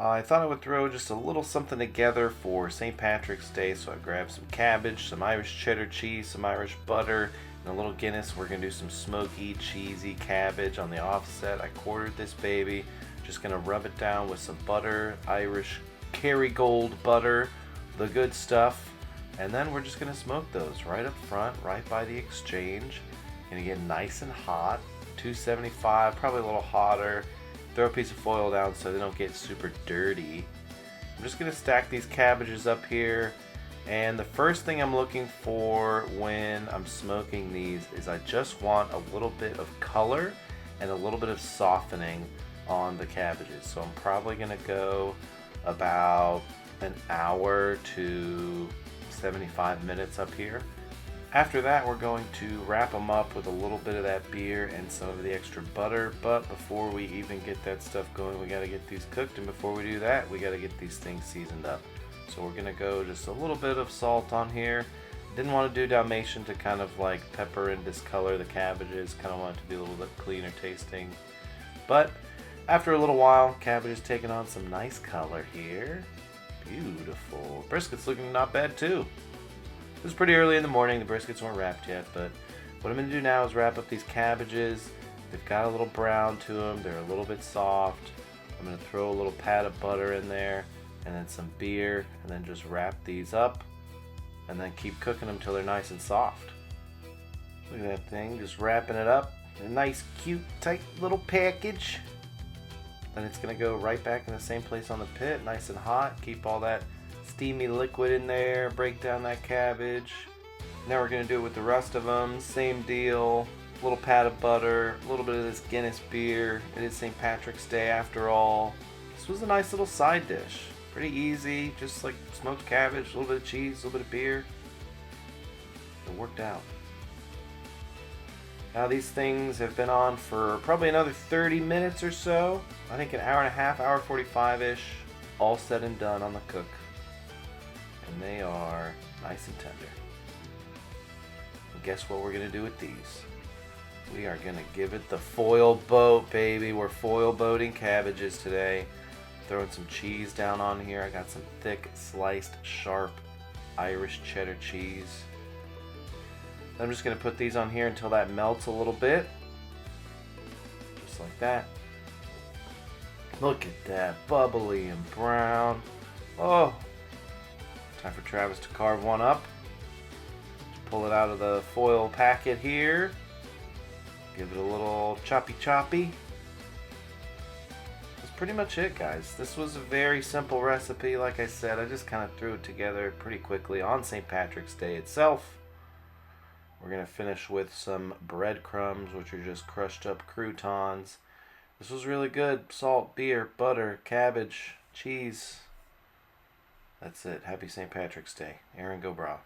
I thought I would throw just a little something together for St. Patrick's Day, so I grabbed some cabbage, some Irish cheddar cheese, some Irish butter, and a little Guinness. We're going to do some smoky, cheesy cabbage on the offset. I quartered this baby. Just going to rub it down with some butter, Irish Kerrygold butter, the good stuff. And then we're just going to smoke those right up front, right by the exchange. Going to get nice and hot, 275, probably a little hotter. Throw a piece of foil down so they don't get super dirty. I'm just going to stack these cabbages up here. And the first thing I'm looking for when I'm smoking these is I just want a little bit of color and a little bit of softening on the cabbages. So I'm probably going to go about an hour to 75 minutes up here. After that, we're going to wrap them up with a little bit of that beer and some of the extra butter. But before we even get that stuff going, we got to get these cooked. And before we do that, we got to get these things seasoned up. So we're going to go just a little bit of salt on here. Didn't want to do Dalmatian to kind of like pepper and discolor the cabbages. Kind of want it to be a little bit cleaner tasting. But after a little while, cabbage is taking on some nice color here. Beautiful. Brisket's looking not bad too. It was pretty early in the morning. The briskets weren't wrapped yet, but what I'm going to do now is wrap up these cabbages. They've got a little brown to them. They're a little bit soft. I'm going to throw a little pat of butter in there and then some beer and then just wrap these up and then keep cooking them till they're nice and soft. Look at that thing, just wrapping it up in a nice, cute, tight little package. Then it's going to go right back in the same place on the pit, nice and hot. Keep all that steamy liquid in there, break down that cabbage. Now we're going to do it with the rest of them. Same deal, a little pat of butter, a little bit of this Guinness beer. It is St. Patrick's Day after all. This was a nice little side dish. Pretty easy, just like smoked cabbage, a little bit of cheese, a little bit of beer. It worked out. Now these things have been on for probably another 30 minutes or so. I think an hour and a half, hour 45-ish, all said and done on the cook. And they are nice and tender. And guess what we're going to do with these? We are going to give it the foil boat, baby. We're foil boating cabbages today. Throwing some cheese down on here. I got some thick, sliced, sharp Irish cheddar cheese. I'm just going to put these on here until that melts a little bit. Just like that. Look at that, bubbly and brown. Oh, time for Travis to carve one up. Just pull it out of the foil packet here. Give it a little choppy choppy. That's pretty much it, guys. This was a very simple recipe. Like I said, I just kind of threw it together pretty quickly on St. Patrick's Day itself. We're going to finish with some breadcrumbs, which are just crushed up croutons. This was really good. Salt, beer, butter, cabbage, cheese. That's it. Happy St. Patrick's Day. Aaron, go brah.